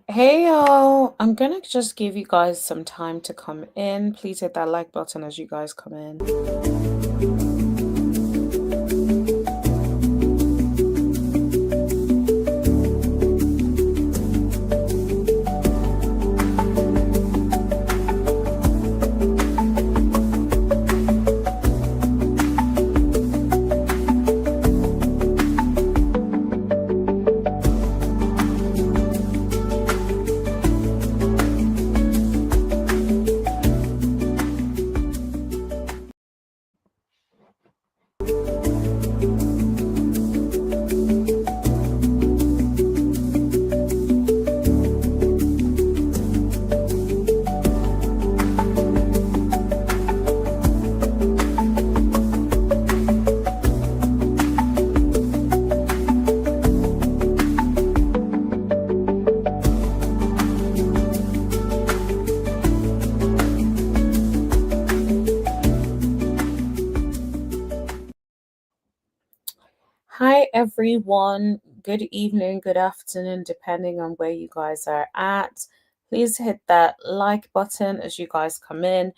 Hey y'all, I'm gonna just give you guys some time to come in. Please hit that like button as you guys come in. Hi everyone, good evening, good afternoon, depending on where you guys are at. Please hit that like button as you guys come in.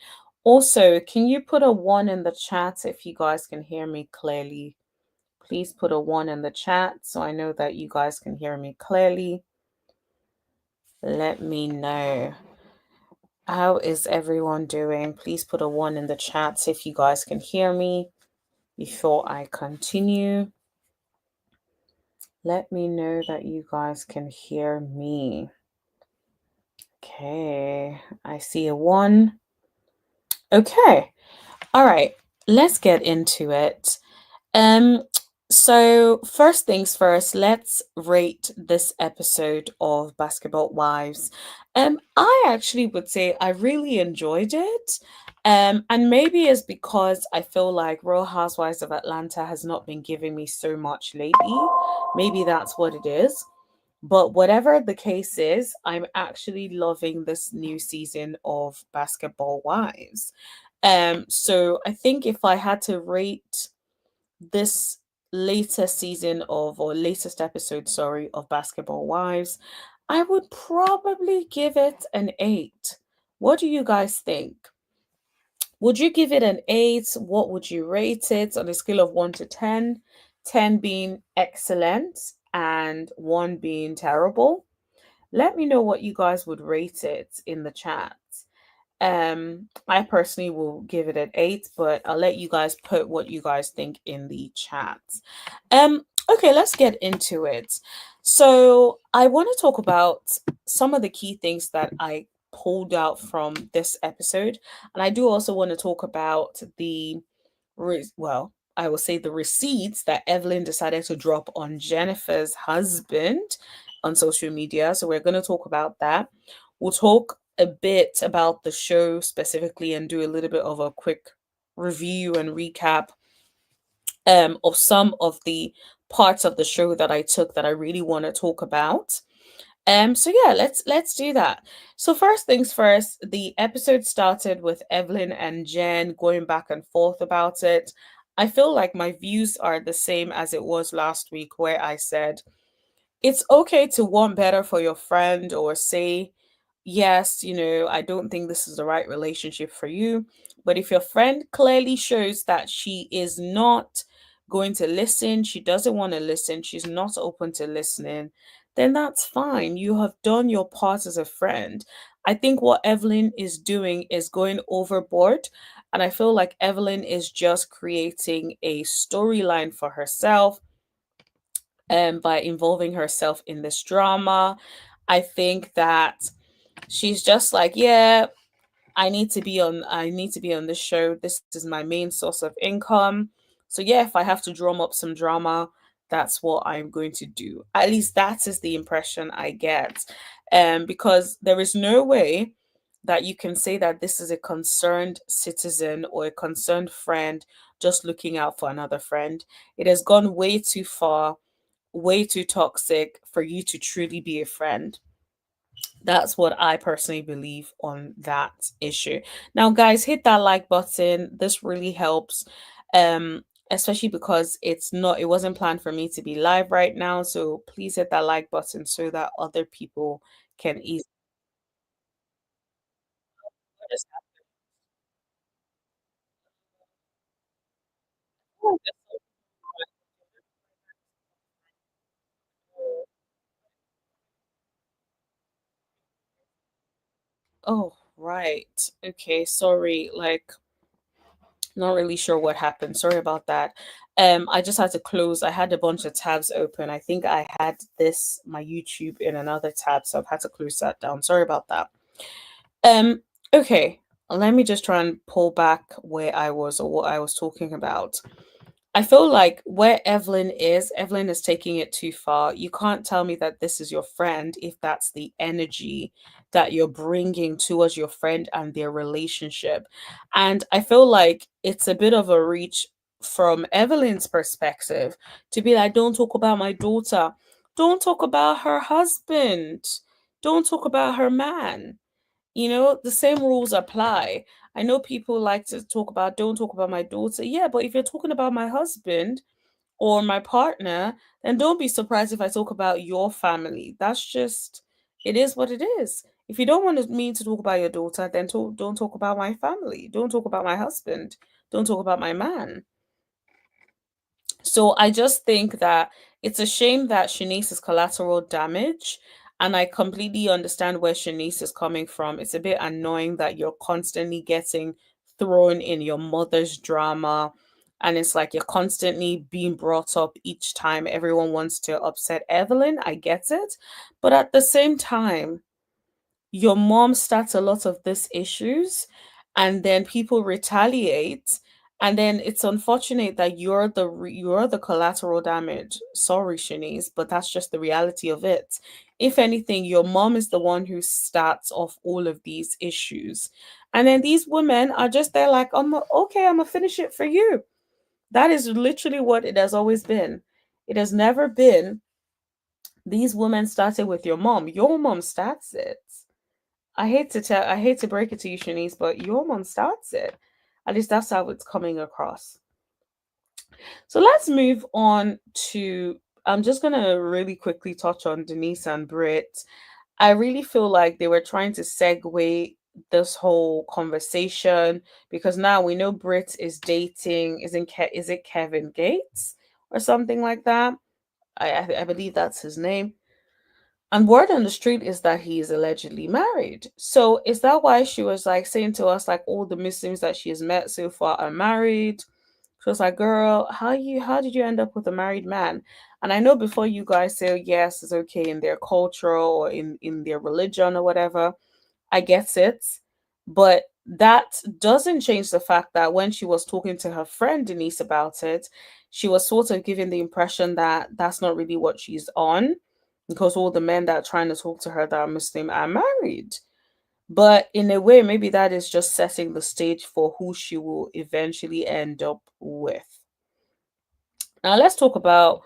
Also, can you put a one in the chat if you guys can hear me clearly? Please put a one in the chat so I know that you guys can hear me clearly. Let me know. How is everyone doing? Please put a one in the chat if you guys can hear me before I continue. Let me know that you guys can hear me. Okay, I see a one. Okay, all right, let's get into it. Um, so first things first, let's rate this episode of Basketball Wives. I actually would say I really enjoyed it. And maybe it's because I feel like Real Housewives of Atlanta has not been giving me so much lately. Maybe that's what it is. But whatever the case is, I'm actually loving this new season of Basketball Wives. So I think if I had to rate this latest season of or latest episode, sorry, of Basketball Wives, I would probably give it an 8. What do you guys think? Would you give it an 8? What would you rate it on a scale of 1 to 10? 10 being excellent and 1 being terrible. Let me know what you guys would rate it in the chat. I personally will give it an 8, but I'll let you guys put what you guys think in the chat. Okay, let's get into it. So I want to talk about some of the key things that I pulled out from this episode, and I do also want to talk about I will say the receipts that Evelyn decided to drop on Jennifer's husband on social media. So we're going to talk about that. We'll talk a bit about the show specifically and do a little bit of a quick review and recap of some of the parts of the show that I took that I really want to talk about. So yeah, let's do that. So first things first, the episode started with Evelyn and Jen going back and forth about it. I feel like my views are the same as it was last week, where I said it's okay to want better for your friend or say, yes, I don't think this is the right relationship for you. But if your friend clearly shows that she is not going to listen, she doesn't want to listen, she's not open to listening, then that's fine. You have done your part as a friend. I think what Evelyn is doing is going overboard. And I feel like Evelyn is just creating a storyline for herself by involving herself in this drama. I think that she's just like, yeah, I need to be on this show. This is my main source of income. So yeah, if I have to drum up some drama, that's what I'm going to do. At least that is the impression I get. Because there is no way that you can say that this is a concerned citizen or a concerned friend just looking out for another friend. It has gone way too far, way too toxic for you to truly be a friend. That's what I personally believe on that issue. Now, guys, hit that like button. This really helps. Um, especially because it wasn't planned for me to be live right now. So please hit that like button so that other people can easily. Oh, right. Okay, sorry. Like, not really sure what happened. Sorry about that. I just had to close. I had a bunch of tabs open. I think I had this my YouTube in another tab, so I've had to close that down. Sorry about that. Um, okay. Let me just try and pull back where I was or what I was talking about. I feel like where Evelyn is taking it too far. You can't tell me that this is your friend if that's the energy that you're bringing towards your friend and their relationship. And I feel like it's a bit of a reach from Evelyn's perspective to be like, don't talk about my daughter, don't talk about her husband, don't talk about her man. The same rules apply. I know people like to talk about, don't talk about my daughter. Yeah, but if you're talking about my husband or my partner, then don't be surprised if I talk about your family. That's just, it is what it is. If you don't want me to talk about your daughter, then don't talk about my family. Don't talk about my husband. Don't talk about my man. So I just think that it's a shame that Shanice is collateral damage. And I completely understand where Shanice is coming from. It's a bit annoying that you're constantly getting thrown in your mother's drama. And it's like you're constantly being brought up each time everyone wants to upset Evelyn. I get it. But at the same time, your mom starts a lot of these issues and then people retaliate, and then it's unfortunate that you're the collateral damage. Sorry, Shanice, but that's just the reality of it. If anything, your mom is the one who starts off all of these issues, and then these women are just there like, okay, I'm gonna finish it for you. That is literally what it has always been. It has never been these women started with your mom starts it. I hate to break it to you, Shanice, but your mom starts it. At least that's how it's coming across. So let's move on to. I'm just gonna really quickly touch on Denise and Britt. I really feel like they were trying to segue this whole conversation because now we know Britt is dating. Is it Kevin Gates or something like that? I believe that's his name. And word on the street is that he is allegedly married. So is that why she was like saying to us like all the Muslims that she has met so far are married? She was like, "Girl, how did you end up with a married man?" And I know before you guys say yes, it's okay in their culture or in their religion or whatever. I get it, but that doesn't change the fact that when she was talking to her friend Denise about it, she was sort of giving the impression that that's not really what she's on because all the men that are trying to talk to her that are Muslim are married. But in a way, maybe that is just setting the stage for who she will eventually end up with. Now, let's talk about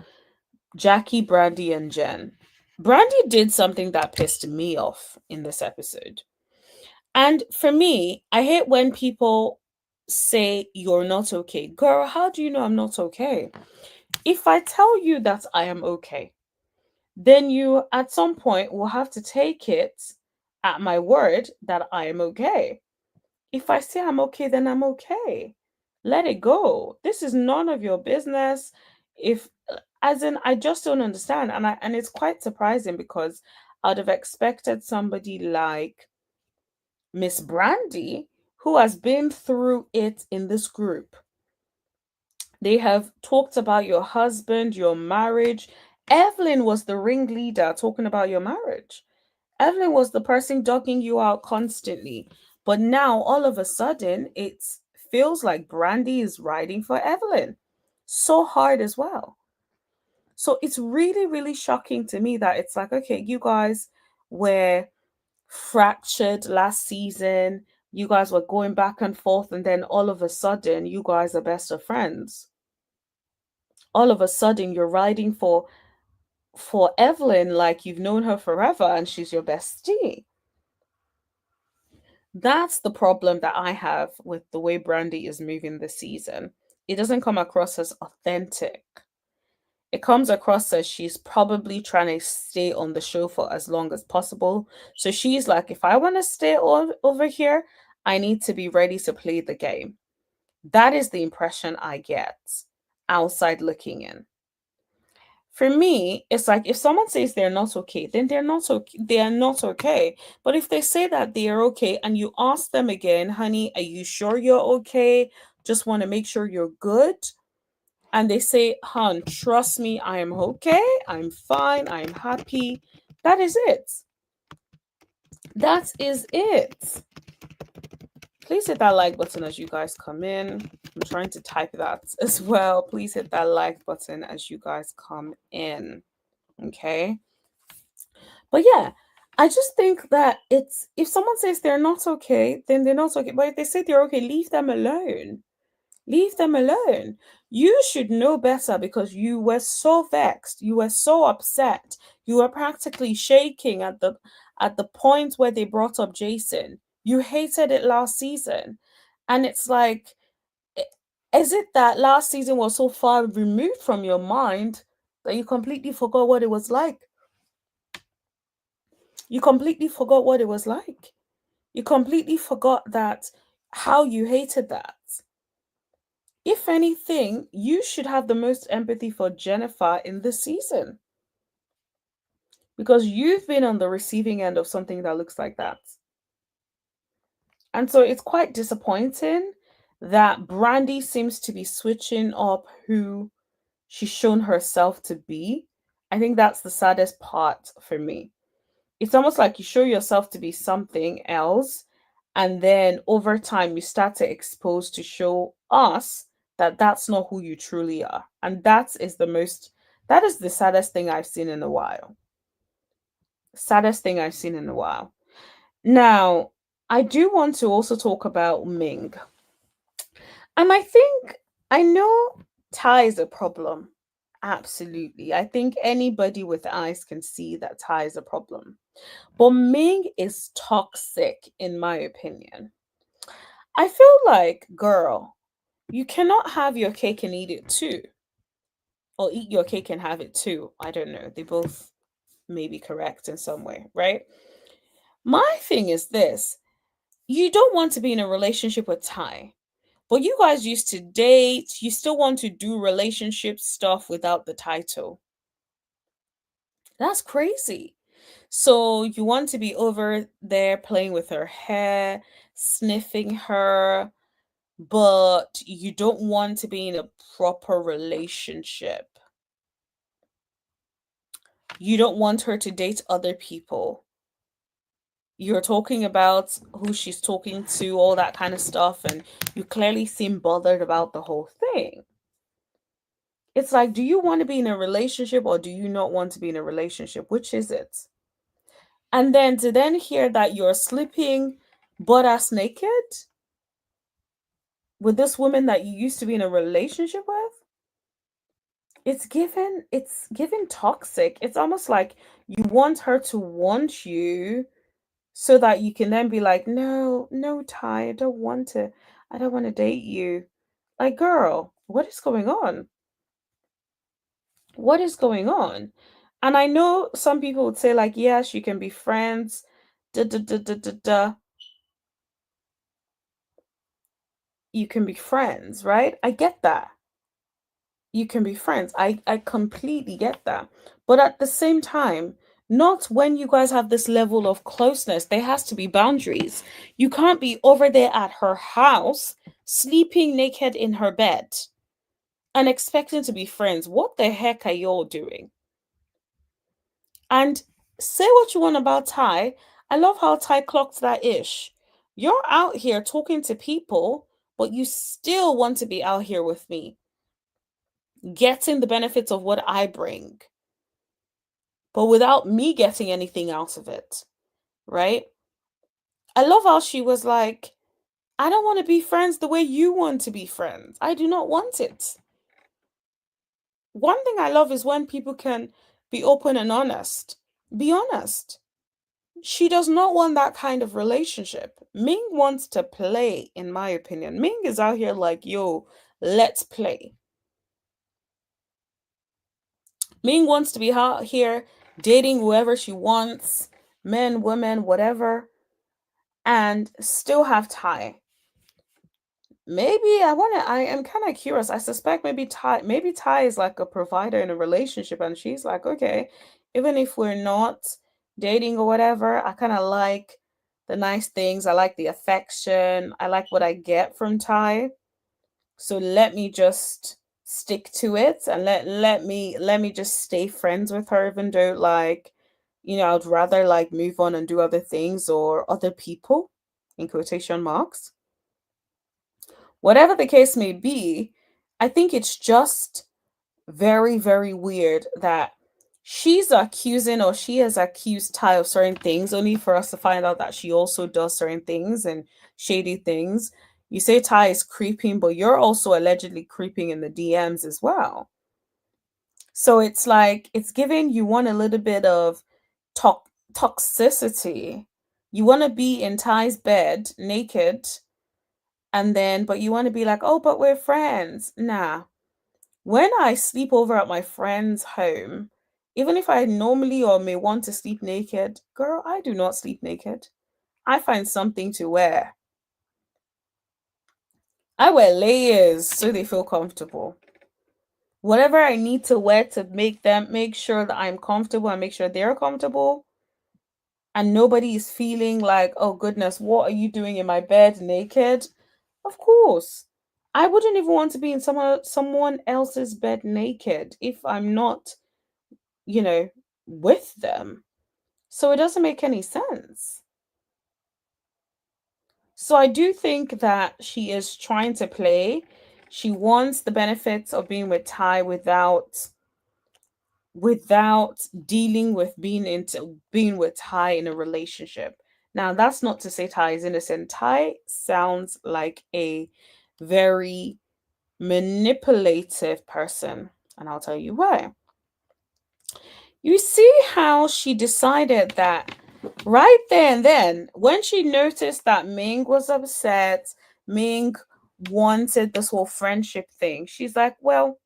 Jackie, Brandy, and Jen. Brandy did something that pissed me off in this episode. And for me, I hate when people say you're not okay. Girl, how do you know I'm not okay? If I tell you that I am okay, then you at some point will have to take it at my word that I am okay. If I say I'm okay, then I'm okay. Let it go. This is none of your business. If as in I just don't understand. And it's quite surprising because I'd have expected somebody like Miss Brandy, who has been through it in this group. They have talked about your husband, your marriage. Evelyn was the ringleader talking about your marriage. Evelyn was the person dogging you out constantly. But now, all of a sudden, it feels like Brandy is riding for Evelyn so hard as well. So it's really, really shocking to me that it's like, okay, you guys were fractured last season. You guys were going back and forth, and then all of a sudden, you guys are best of friends. All of a sudden, you're riding for Evelyn like you've known her forever, and she's your bestie. That's the problem that I have with the way Brandy is moving this season. it doesn't come across as authentic. It comes across as she's probably trying to stay on the show for as long as possible. So she's like, if I want to stay over here, I need to be ready to play the game. That is the impression I get outside looking in. For me, it's like if someone says they're not okay, then they're not okay. They are not okay. But if they say that they are okay and you ask them again, honey, are you sure you're okay? Just want to make sure you're good. And they say, hon, trust me, I am okay. I'm fine. I'm happy. That is it. That is it. Please hit that like button as you guys come in. I'm trying to type that as well. Please hit that like button as you guys come in. Okay. But yeah, I just think that it's if someone says they're not okay, then they're not okay. But if they say they're okay, leave them alone. Leave them alone. You should know better because you were so vexed. You were so upset. You were practically shaking at the point where they brought up Jason. You hated it last season. And it's like, is it that last season was so far removed from your mind that you completely forgot what it was like? You completely forgot what it was like. You completely forgot that how you hated that. If anything, you should have the most empathy for Jennifer in this season because you've been on the receiving end of something that looks like that. And so it's quite disappointing that Brandi seems to be switching up who she's shown herself to be. I think that's the saddest part for me. It's almost like you show yourself to be something else, and then over time you start to expose to show us that that's not who you truly are. And that is the saddest thing I've seen in a while. Saddest thing I've seen in a while. Now, I do want to also talk about Ming. And I think I know Ty is a problem. Absolutely. I think anybody with eyes can see that Ty is a problem. But Ming is toxic, in my opinion. I feel like, girl, you cannot have your cake and eat it too. Or eat your cake and have it too. I don't know. They both may be correct in some way, right? My thing is this: you don't want to be in a relationship with Ty, but you guys used to date. You still want to do relationship stuff without the title. That's crazy. So you want to be over there playing with her hair, sniffing her, but you don't want to be in a proper relationship. You don't want her to date other people. You're talking about who she's talking to, all that kind of stuff, and you clearly seem bothered about the whole thing. It's like, do you want to be in a relationship or do you not want to be in a relationship? Which is it? And then to then hear that you're sleeping butt ass naked with this woman that you used to be in a relationship with, it's given toxic. It's almost like you want her to want you so that you can then be like, no, no, Ty, I don't want to date you. Like, girl, what is going on? What is going on? And I know some people would say, like, yes, you can be friends, da da da da da da. You can be friends, right? I get that. You can be friends. I completely get that. But at the same time, not when you guys have this level of closeness. There has to be boundaries. You can't be over there at her house, sleeping naked in her bed and expecting to be friends. What the heck are y'all doing? And say what you want about Ty. I love how Ty clocked that ish. You're out here talking to people, but you still want to be out here with me, getting the benefits of what I bring, but without me getting anything out of it, right? I love how she was like, I don't want to be friends the way you want to be friends. I do not want it. One thing I love is when people can be open and honest. Be honest. She does not want that kind of relationship. Ming wants to play, in my opinion. Ming is out here like, yo, Let's play. Ming wants to be out here dating whoever she wants, men, women, whatever, and still have Ty. Maybe I am kind of curious. I suspect maybe Ty is like a provider in a relationship and she's like, okay, even if we're not dating or whatever, I kind of like the nice things. I like the affection. I like what I get from Ty. So let me just stick to it and let me just stay friends with her even though like I'd rather like move on and do other things or other people in quotation marks. Whatever the case may be, I think it's just very, very weird that she's accusing or she has accused Ty of certain things only for us to find out that she also does certain things and shady things. You say Ty is creeping, but you're also allegedly creeping in the DMs as well. So it's like it's giving you want a little bit of toxicity. You want to be in Ty's bed naked and then but you want to be like, "Oh, but we're friends." Nah. When I sleep over at my friend's home, even if I normally or may want to sleep naked, girl, I do not sleep naked. I find something to wear. I wear layers so they feel comfortable. Whatever I need to wear to make sure that I'm comfortable and make sure they're comfortable and nobody is feeling like, oh goodness, what are you doing in my bed naked? Of course. I wouldn't even want to be in someone else's bed naked if I'm not, you know, with them. So it doesn't make any sense. So I do think that she is trying to play. She wants the benefits of being with Ty without dealing with being with Ty in a relationship. Now that's not to say Ty is innocent. Ty sounds like a very manipulative person, and I'll tell you why. You see how she decided that right there and then, when she noticed that Ming was upset, Ming wanted this whole friendship thing. She's like, well,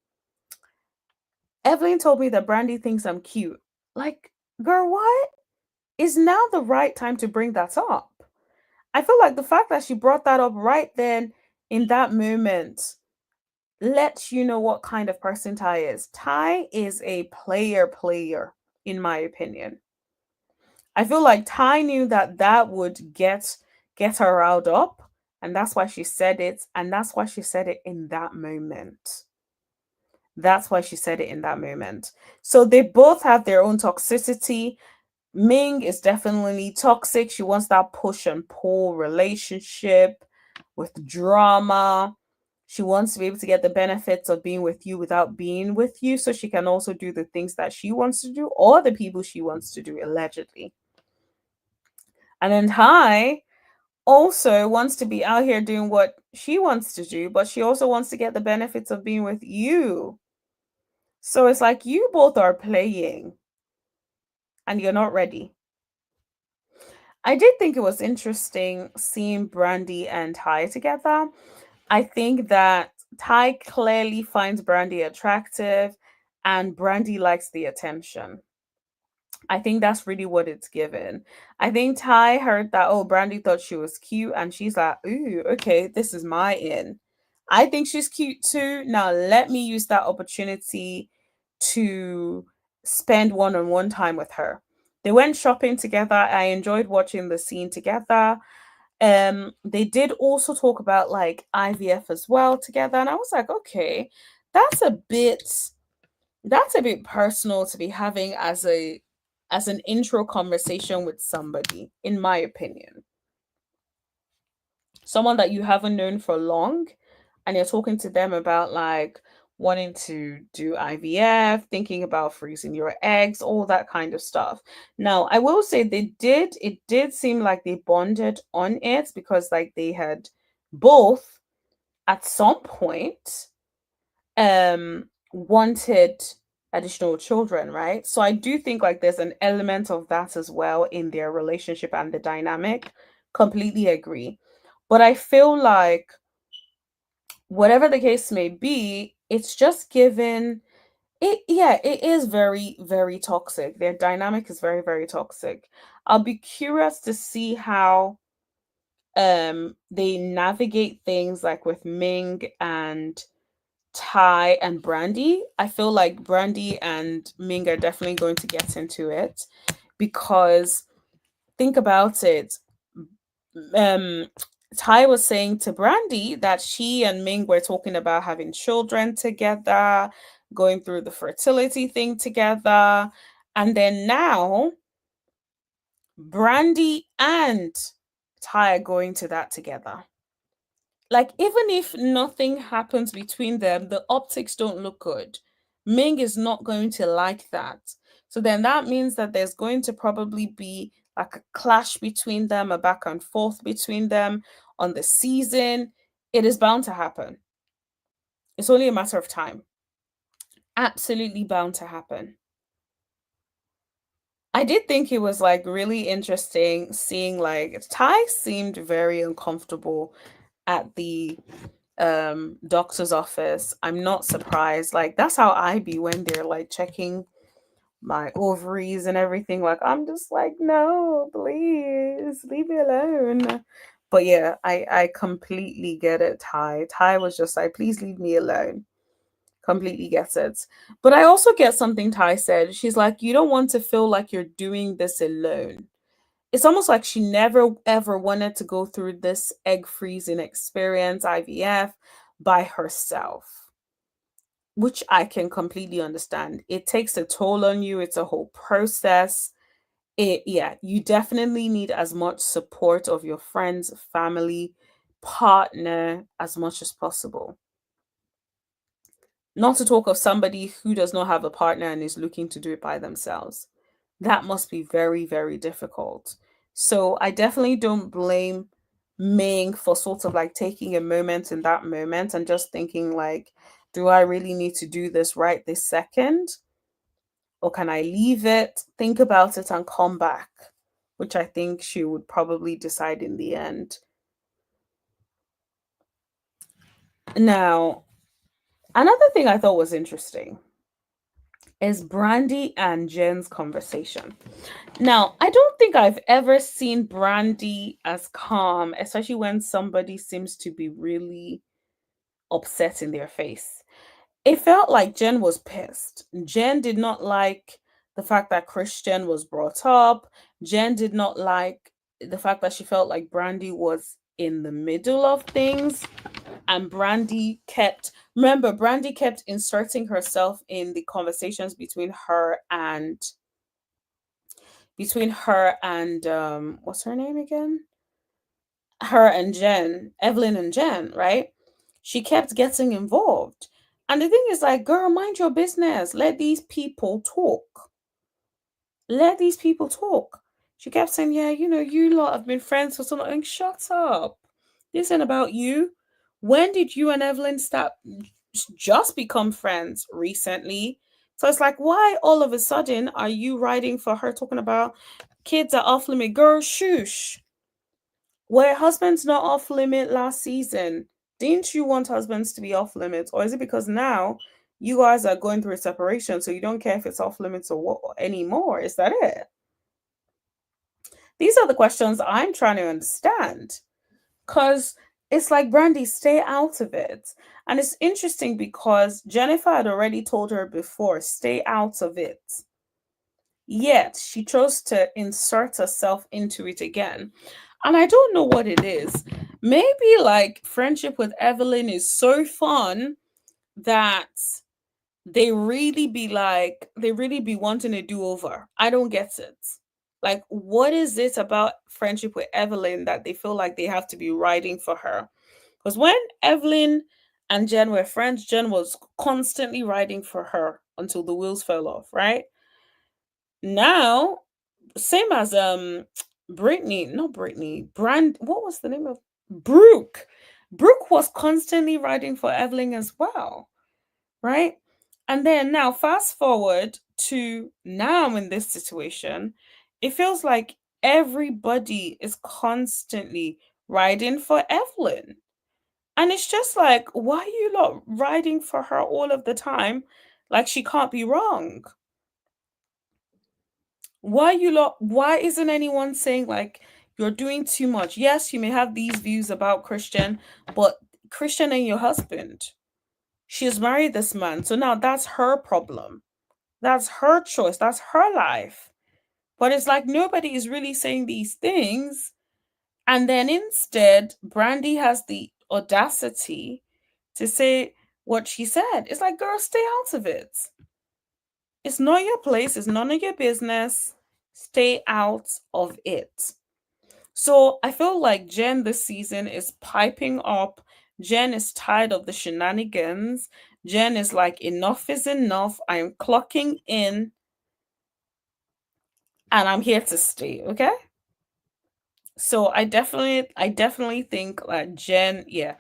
Evelyn told me that Brandy thinks I'm cute. Like, girl, what? Is now the right time to bring that up? I feel like the fact that she brought that up right then in that moment lets you know what kind of person Ty is. Ty is a player, in my opinion. I feel like Ty knew that that would get her riled up, and that's why she said it, and that's why she said it in that moment. That's why she said it in that moment. So they both have their own toxicity. Ming is definitely toxic. She wants that push and pull relationship with drama. She wants to be able to get the benefits of being with you without being with you so she can also do the things that she wants to do or the people she wants to do, allegedly. And then Ty also wants to be out here doing what she wants to do, but she also wants to get the benefits of being with you. So it's like you both are playing and you're not ready. I did think it was interesting seeing Brandy and Ty together. I think that Ty clearly finds Brandy attractive and Brandy likes the attention. I think that's really what it's given. I think Ty heard that, oh, Brandy thought she was cute, and she's like, ooh, okay, this is my in. I think she's cute too. Now let me use that opportunity to spend one-on-one time with her. They went shopping together. I enjoyed watching the scene together. They did also talk about like IVF as well together, and I was like, okay, that's a bit that's a bit personal to be having as an intro conversation with somebody, in my opinion. Someone that you haven't known for long and you're talking to them about like wanting to do IVF, thinking about freezing your eggs, all that kind of stuff. Now, I will say it did seem like they bonded on it because like they had both at some point wanted additional children, right? So I do think like there's an element of that as well in their relationship and the dynamic. Completely agree. But I feel like whatever the case may be, it's just given it, yeah, it is very, very toxic. Their dynamic is very, very toxic. I'll be curious to see how they navigate things like with Ming and Ty and Brandy. I feel like Brandy and Ming are definitely going to get into it because think about it. Um, Ty was saying to Brandy that she and Ming were talking about having children together, going through the fertility thing together. And then now Brandy and Ty are going to that together. Like, even if nothing happens between them, the optics don't look good. Ming is not going to like that. So then that means that there's going to probably be like a clash between them, a back and forth between them on the season. It is bound to happen. It's only a matter of time. Absolutely bound to happen. I did think it was like really interesting seeing like Ty seemed very uncomfortable at the doctor's office. I'm not surprised. Like that's how I be when they're like checking my ovaries and everything. Like I'm just like, no, please leave me alone. But yeah, I completely get it. Ty was just like, please leave me alone. Completely gets it. But I also get something Ty said. She's like, you don't want to feel like you're doing this alone. It's almost like she never ever wanted to go through this egg freezing experience, IVF, by herself, which I can completely understand. It takes a toll on you, it's a whole process. Yeah, you definitely need as much support of your friends, family, partner as much as possible. Not to talk of somebody who does not have a partner and is looking to do it by themselves. That must be very, very difficult. So I definitely don't blame Ming for sort of like taking a moment in that moment and just thinking like, do I really need to do this right this second? Or can I leave it, think about it and come back? Which I think she would probably decide in the end. Now, another thing I thought was interesting is Brandy and Jen's conversation. Now, I don't think I've ever seen Brandy as calm, especially when somebody seems to be really upset in their face. It felt like Jen was pissed. Jen did not like the fact that Christian was brought up. Jen did not like the fact that she felt like Brandy was in the middle of things. And Brandy kept inserting herself in the conversations between her and what's her name again? Her and Jen, Evelyn and Jen, right? She kept getting involved. And the thing is like, girl, mind your business. Let these people talk. Let these people talk. She kept saying, yeah, you lot have been friends for so long. Like, shut up. This isn't about you. When did you and Evelyn start just become friends recently? So it's like, why all of a sudden are you writing for her talking about kids are off limit? Girl, shush. Were husbands not off limit last season? Didn't you want husbands to be off limits? Or is it because now you guys are going through a separation, so you don't care if it's off limits or what anymore? Is that it? These are the questions I'm trying to understand. Because it's like, Brandy, stay out of it. And it's interesting because Jennifer had already told her before, stay out of it. Yet she chose to insert herself into it again. And I don't know what it is. Maybe like friendship with Evelyn is so fun that they really be wanting a do-over. I don't get it. Like, what is it about friendship with Evelyn that they feel like they have to be riding for her? Because when Evelyn and Jen were friends, Jen was constantly riding for her until the wheels fell off, right? Now, same as Brittany, not Brittany, what was the name of Brooke? Brooke was constantly riding for Evelyn as well, right? And then now fast forward to now in this situation, it feels like everybody is constantly riding for Evelyn. And it's just like, why are you not riding for her all of the time? Like she can't be wrong. Why isn't anyone saying like you're doing too much? Yes, you may have these views about Christian, but Christian ain't your husband. She's married this man. So now that's her problem. That's her choice. That's her life. But it's like nobody is really saying these things. And then instead, Brandy has the audacity to say what she said. It's like, girl, stay out of it. It's not your place. It's none of your business. Stay out of it. So I feel like Jen this season is piping up. Jen is tired of the shenanigans. Jen is like, enough is enough. I'm clocking in and I'm here to stay. Okay. So I definitely think that Jen, yeah,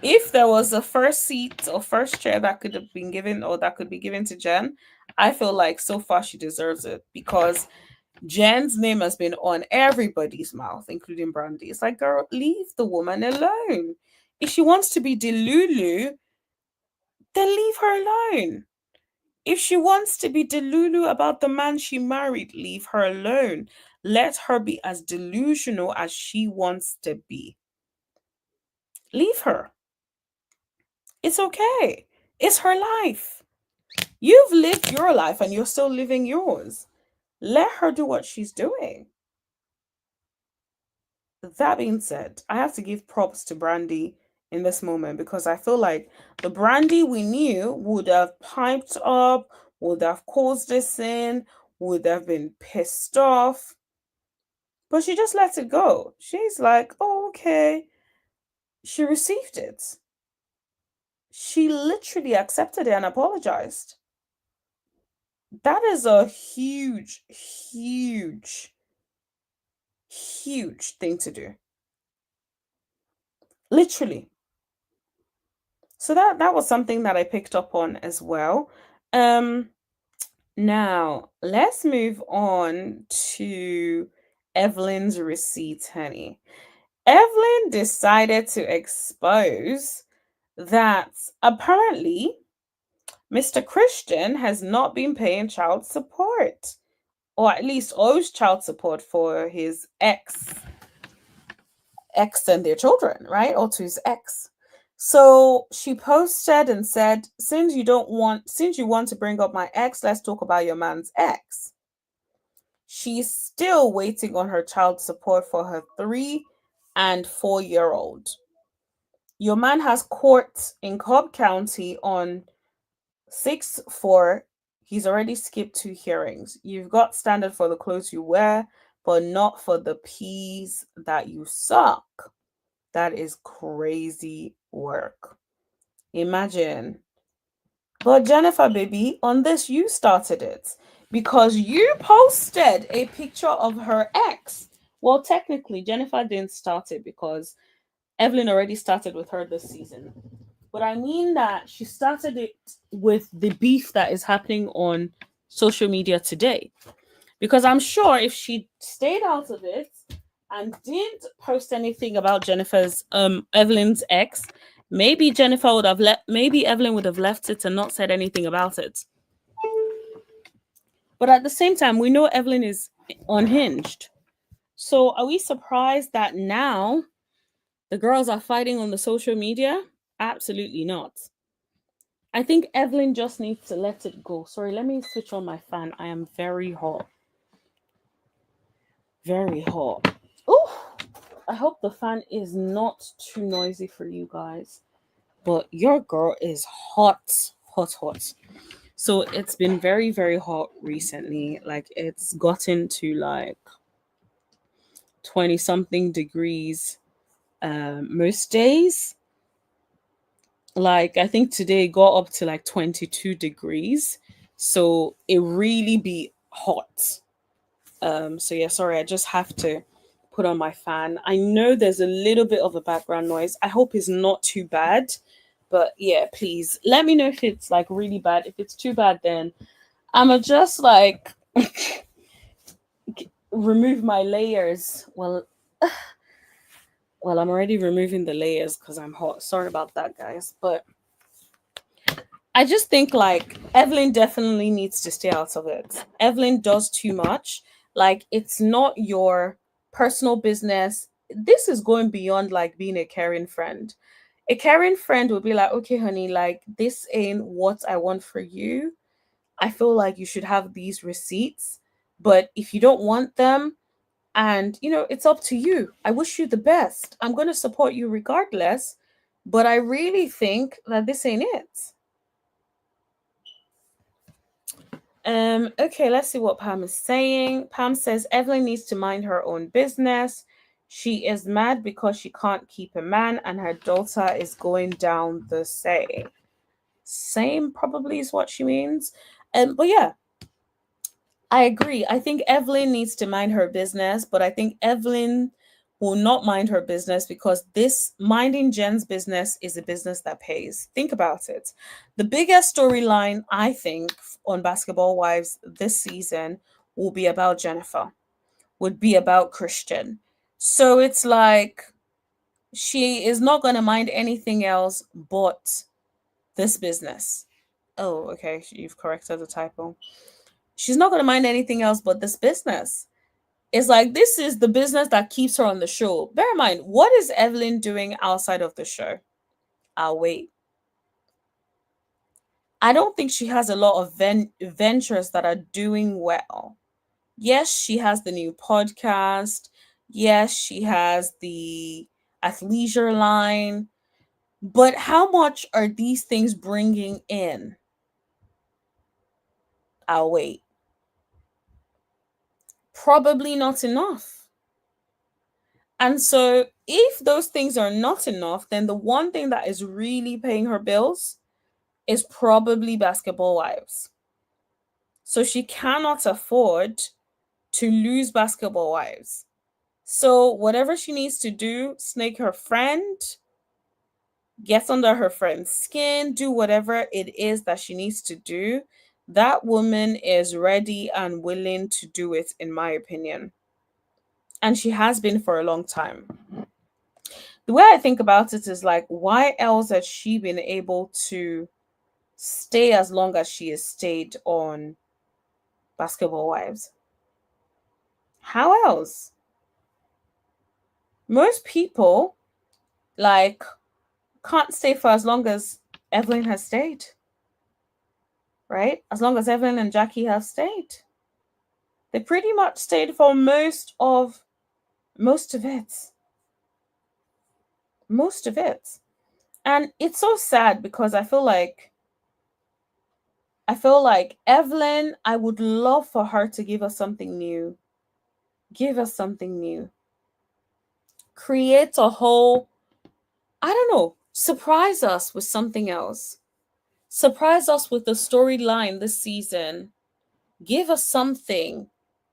if there was a first seat or first chair that could have been given or that could be given to Jen, I feel like so far she deserves it because Jen's name has been on everybody's mouth, including Brandy. It's like, girl, leave the woman alone. If she wants to be Delulu, then leave her alone. If she wants to be Delulu about the man she married, leave her alone. Let her be as delusional as she wants to be. Leave her. It's okay. It's her life. You've lived your life and you're still living yours. Let her do what she's doing. That being said, I have to give props to Brandy in this moment because I feel like the Brandy we knew would have piped up, would have caused this in, would have been pissed off, but she just let it go. She's like, oh, okay. She received it. She literally accepted it and apologized. That is a huge, huge, huge thing to do. Literally. So that was something that I picked up on as well. Um Now let's move on to Evelyn's receipt, honey. Evelyn decided to expose that apparently Mr. Christian has not been paying child support, or at least owes child support for his ex and their children, right? Or to his ex. So she posted and said, since you want to bring up my ex, let's talk about your man's ex. She's still waiting on her child support for her 3 and 4 year old. Your man has court in Cobb County on 6/4. He's already skipped 2 hearings. You've got standard for the clothes you wear, but not for the peas that you suck. That is crazy work. Imagine. But Jennifer, baby, on this, you started it because you posted a picture of her ex. Well, technically, Jennifer didn't start it because Evelyn already started with her this season. But I mean that she started it with the beef that is happening on social media today. Because I'm sure if she stayed out of it and didn't post anything about Jennifer's Evelyn's ex, maybe Evelyn would have left it and not said anything about it. But at the same time, we know Evelyn is unhinged. So are we surprised that now the girls are fighting on the social media? Absolutely not. I think Evelyn just needs to let it go. Sorry, let me switch on my fan. I am very hot. Very hot. Oh, I hope the fan is not too noisy for you guys. But your girl is hot, hot, hot. So it's been very, very hot recently. Like it's gotten to like 20 something degrees most days. Like I think today got up to like 22 degrees. So it really be hot. So yeah, sorry, I just have to put on my fan. I know there's a little bit of a background noise. I hope it's not too bad. But yeah, please let me know if it's like really bad. If it's too bad, then I'ma just like remove my layers. Well, Well, I'm already removing the layers because I'm hot. Sorry about that, guys. But I just think like Evelyn definitely needs to stay out of it. Evelyn does too much. Like, it's not your personal business. This is going beyond like being a caring friend. A caring friend would be like, okay, honey, like this ain't what I want for you. I feel like you should have these receipts. But if you don't want them, and it's up to you. I wish you the best. I'm going to support you regardless. But I really think that this ain't it. Okay, let's see what Pam is saying. Pam says Evelyn needs to mind her own business. She is mad because she can't keep a man and her daughter is going down the same. Same probably is what she means. But yeah, I agree. I think Evelyn needs to mind her business, but I think Evelyn will not mind her business because this minding Jen's business is a business that pays. Think about it. The biggest storyline, I think, on Basketball Wives this season will be about Jennifer, would be about Christian. So it's like she is not going to mind anything else but this business. Oh, okay. You've corrected the typo. She's not going to mind anything else but this business. It's like this is the business that keeps her on the show. Bear in mind, what is Evelyn doing outside of the show? I'll wait. I don't think she has a lot of ventures that are doing well. Yes, she has the new podcast. Yes, she has the athleisure line. But how much are these things bringing in? I'll wait. Probably not enough. And so, if those things are not enough, then the one thing that is really paying her bills is probably Basketball Wives. So, she cannot afford to lose Basketball Wives. So, whatever she needs to do, snake her friend, get under her friend's skin, do whatever it is that she needs to do. That woman is ready and willing to do it, in my opinion. And she has been for a long time. The way I think about it is like, why else has she been able to stay as long as she has stayed on Basketball Wives? How else? Most people like can't stay for as long as Evelyn has stayed, right? As long as Evelyn and Jackie have stayed. They pretty much stayed for most of it. Most of it. And it's so sad because I feel like Evelyn, I would love for her to give us something new. Give us something new. Create a whole, I don't know, surprise us with something else. Surprise us with the storyline this season. Give us something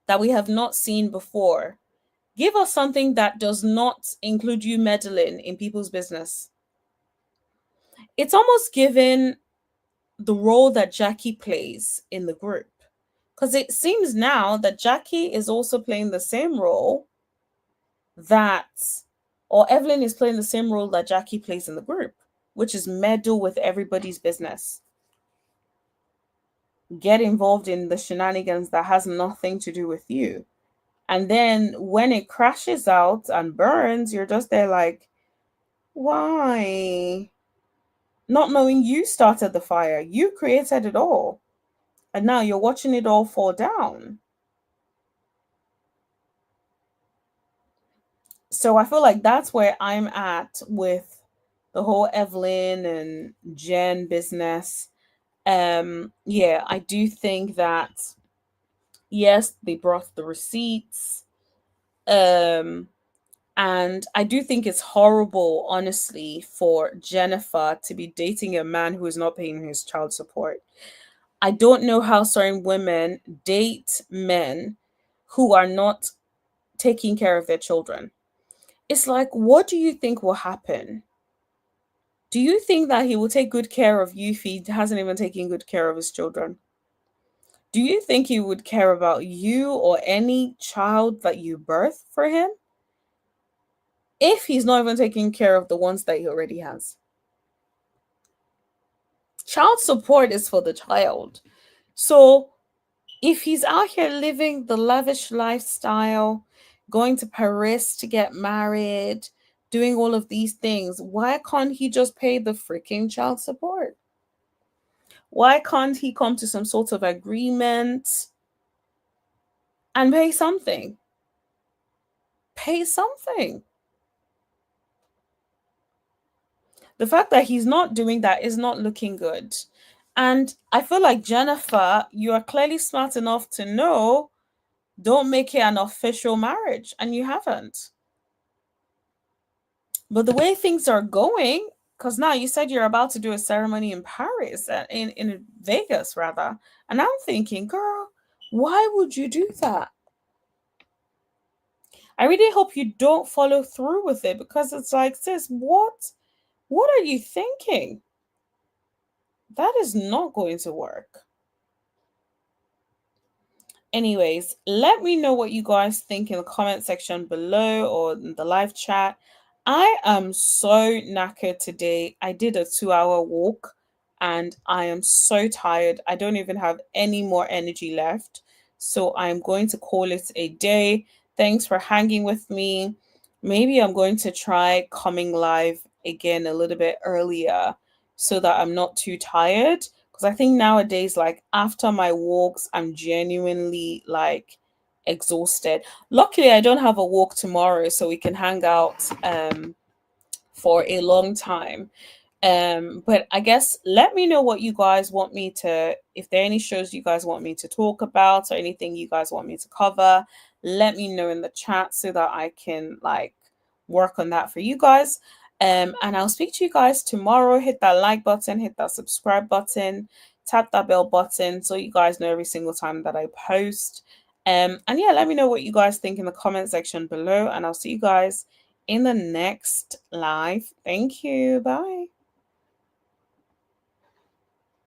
that we have not seen before. Give us something that does not include you meddling in people's business. It's almost given the role that Jackie plays in the group. Because it seems now that Jackie is also playing the same role that, or Evelyn is playing the same role that Jackie plays in the group, which is meddle with everybody's business. Get involved in the shenanigans that has nothing to do with you. And then when it crashes out and burns, you're just there like, why? Not knowing you started the fire, you created it all. And now you're watching it all fall down. So I feel like that's where I'm at with the whole Evelyn and Jen business. Yeah, I do think that yes, they brought the receipts. Um and I do think it's horrible, honestly, for Jennifer to be dating a man who is not paying his child support. I don't know how certain women date men who are not taking care of their children. It's like, what do you think will happen? Do you think that he will take good care of you if he hasn't even taken good care of his children? Do you think he would care about you or any child that you birth for him? if he's not even taking care of the ones that he already has? Child support is for the child. So if he's out here living the lavish lifestyle, going to Paris to get married, doing all of these things, why can't he just pay the freaking child support? Why can't he come to some sort of agreement and pay something? Pay something. The fact that he's not doing that is not looking good. And I feel like, Jennifer, you are clearly smart enough to know, don't make it an official marriage, and you haven't. But the way things are going, because now you said you're about to do a ceremony in Paris, in Vegas rather, and I'm thinking, girl, why would you do that? I really hope you don't follow through with it, because it's like, sis, what are you thinking? That is not going to work. Anyways, let me know what you guys think in the comment section below or in the live chat. I am so knackered today. I did a 2-hour walk and I am so tired. I don't even have any more energy left. So I'm going to call it a day. Thanks for hanging with me. Maybe I'm going to try coming live again a little bit earlier so that I'm not too tired, because I think nowadays, like after my walks, I'm genuinely like exhausted. Luckily, I don't have a walk tomorrow, so we can hang out for a long time. But I guess let me know what you guys want me to, if there are any shows you guys want me to talk about or anything you guys want me to cover, let me know in the chat so that I can like work on that for you guys. And I'll speak to you guys tomorrow. Hit that like button, hit that subscribe button, tap that bell button so you guys know every single time that I post. And yeah, let me know what you guys think in the comment section below, and I'll see you guys in the next live. Thank you. Bye.